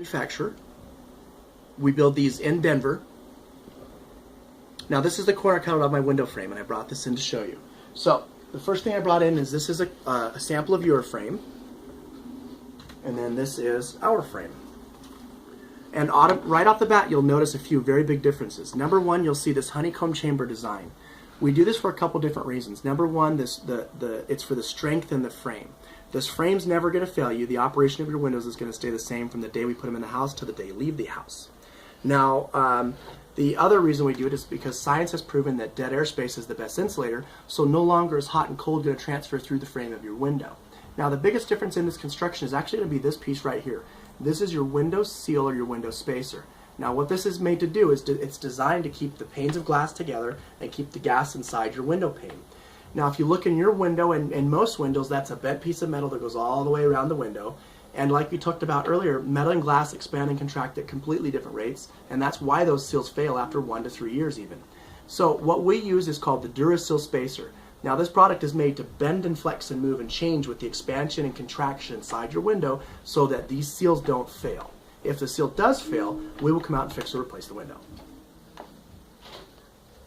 Manufacturer. We build these in Denver. Now this is the corner count of my window frame, and I brought this in to show you. So the first thing I brought in is this is a sample of your frame, and then this is our frame. And right off the bat, you'll notice a few very big differences. Number one, you'll see this honeycomb chamber design. We do this for a couple different reasons. Number one, it's for the strength in the frame. This frame's never going to fail you. The operation of your windows is going to stay the same from the day we put them in the house to the day you leave the house. Now, the other reason we do it is because science has proven that dead air space is the best insulator, so no longer is hot and cold going to transfer through the frame of your window. Now, the biggest difference in this construction is actually going to be this piece right here. This is your window seal or your window spacer. Now, what this is made to do is it's designed to keep the panes of glass together and keep the gas inside your window pane. Now, if you look in your window, and in most windows, that's a bent piece of metal that goes all the way around the window. And like we talked about earlier, metal and glass expand and contract at completely different rates, and that's why those seals fail after 1 to 3 years even. So what we use is called the DuraSeal Spacer. Now, this product is made to bend and flex and move and change with the expansion and contraction inside your window so that these seals don't fail. If the seal does fail, we will come out and fix or replace the window.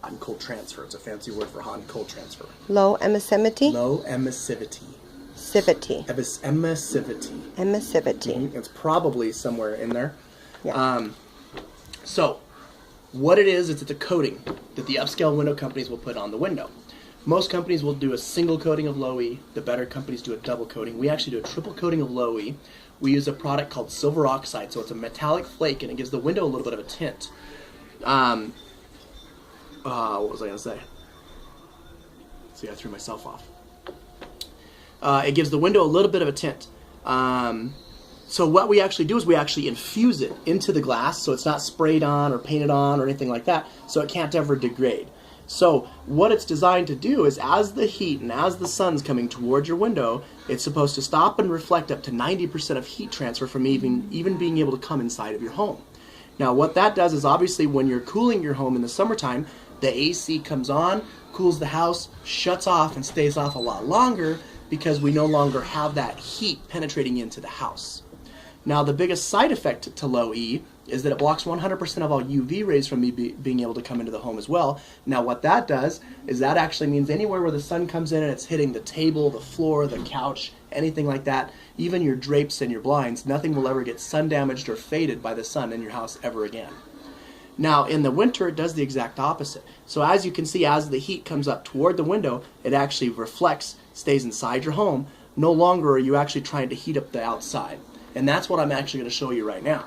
Hot and cold transfer. It's a fancy word for hot and cold transfer. Low emissivity? Low emissivity. Civity. Emissivity. Emissivity. It's probably somewhere in there. Yeah. So, what it is, it's a coating that the upscale window companies will put on the window. Most companies will do a single coating of low E. The better companies do a double coating. We actually do a triple coating of low E. We use a product called silver oxide, so it's a metallic flake, and it gives the window a little bit of a tint. What was I going to say? See, I threw myself off. It gives the window a little bit of a tint. So what we actually do is we actually infuse it into the glass so it's not sprayed on or painted on or anything like that, so it can't ever degrade. So what it's designed to do is as the heat and as the sun's coming towards your window, it's supposed to stop and reflect up to 90% of heat transfer from even being able to come inside of your home. Now what that does is obviously when you're cooling your home in the summertime, the AC comes on, cools the house, shuts off, and stays off a lot longer because we no longer have that heat penetrating into the house. Now the biggest side effect to low E is that it blocks 100% of all UV rays from being able to come into the home as well. Now what that does is that actually means anywhere where the sun comes in and it's hitting the table, the floor, the couch, anything like that, even your drapes and your blinds, nothing will ever get sun damaged or faded by the sun in your house ever again. Now in the winter it does the exact opposite. So as you can see, as the heat comes up toward the window, it actually reflects, stays inside your home. No longer are you actually trying to heat up the outside. And that's what I'm actually going to show you right now.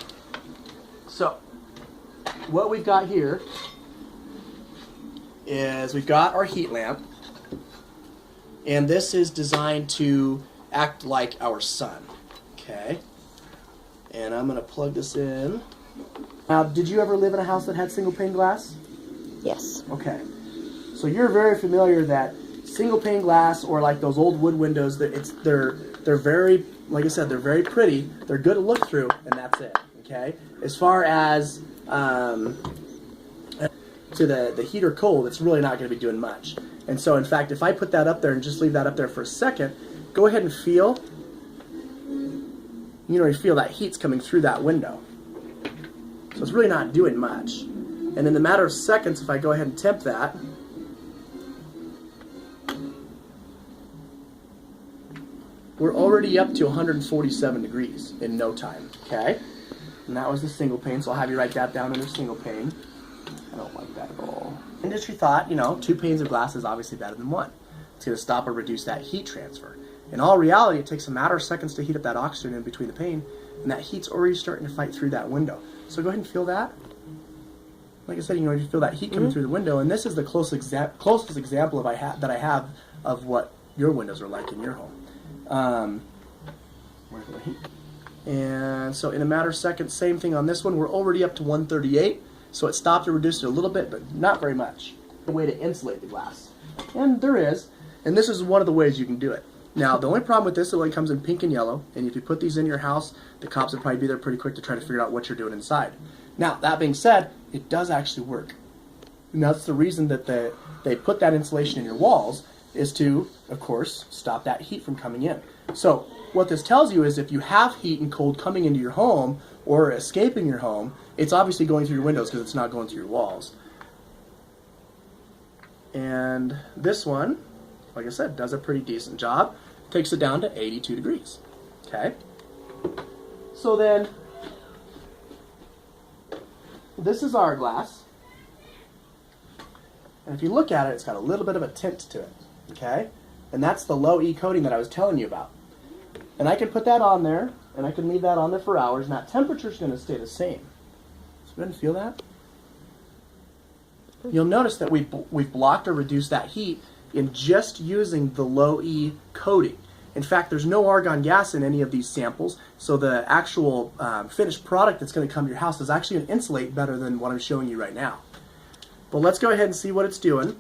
So, what we've got here is we've got our heat lamp, and this is designed to act like our sun. Okay, and I'm going to plug this in. Now, did you ever live in a house that had single pane glass? Yes. Okay, so you're very familiar that single pane glass, or like those old wood windows, they're very, like I said, they're very pretty. They're good to look through, and that's it. Okay. As far as to the heat or cold, it's really not going to be doing much. And so, in fact, if I put that up there and just leave that up there for a second, go ahead and feel. You feel that heat's coming through that window. So it's really not doing much. And in the matter of seconds, if I go ahead and temp that, we're already up to 147 degrees in no time, okay? And that was the single pane, so I'll have you write that down under single pane. I don't like that at all. Industry thought, 2 panes of glass is obviously better than 1. It's going to stop or reduce that heat transfer. In all reality, it takes a matter of seconds to heat up that oxygen in between the pane, and that heat's already starting to fight through that window. So go ahead and feel that. Like I said, you feel that heat coming through the window, and this is the closest example that I have of what your windows are like in your home. Where's the heat? And so in a matter of seconds, same thing on this one. We're already up to 138, so it stopped and reduced it a little bit, but not very much. A way to insulate the glass. And there is, and this is one of the ways you can do it. Now, the only problem with this is it only comes in pink and yellow, and if you put these in your house, the cops would probably be there pretty quick to try to figure out what you're doing inside. Now, that being said, it does actually work. And that's the reason that they put that insulation in your walls, is to, of course, stop that heat from coming in. So what this tells you is if you have heat and cold coming into your home, or escaping your home, it's obviously going through your windows because it's not going through your walls. And this one, like I said, does a pretty decent job. Takes it down to 82 degrees. Okay? So then, this is our glass. And if you look at it, it's got a little bit of a tint to it. Okay? And that's the low E coating that I was telling you about. And I can put that on there, and I can leave that on there for hours, and that temperature is going to stay the same. So you feel that? You'll notice that we've blocked or reduced that heat in just using the low E coating. In fact, there's no argon gas in any of these samples, so the actual finished product that's going to come to your house is actually going to insulate better than what I'm showing you right now. But let's go ahead and see what it's doing.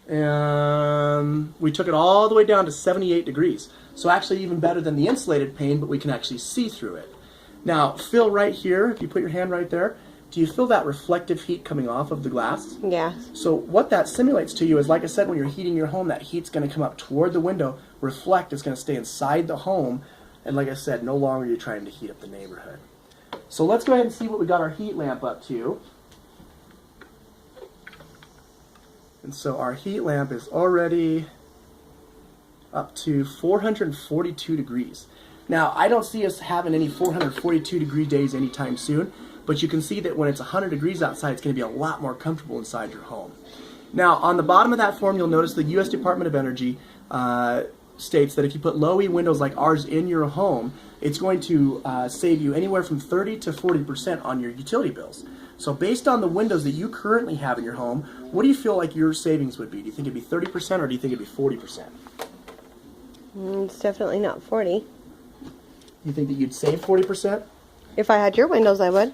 And we took it all the way down to 78 degrees. So actually even better than the insulated pane, but we can actually see through it. Now, feel right here, if you put your hand right there, do you feel that reflective heat coming off of the glass? Yeah. So what that simulates to you is, like I said, when you're heating your home, that heat's going to come up toward the window, reflect, it's going to stay inside the home, and like I said, no longer you're trying to heat up the neighborhood. So let's go ahead and see what we got our heat lamp up to. And so our heat lamp is already up to 442 degrees. Now, I don't see us having any 442 degree days anytime soon, but you can see that when it's 100 degrees outside, it's going to be a lot more comfortable inside your home. Now, on the bottom of that form, you'll notice the U.S. Department of Energy states that if you put low E windows like ours in your home, it's going to save you anywhere from 30 to 40% on your utility bills. So based on the windows that you currently have in your home, what do you feel like your savings would be? Do you think it'd be 30% or do you think it'd be 40%? It's definitely not 40. You think that you'd save 40%? If I had your windows, I would.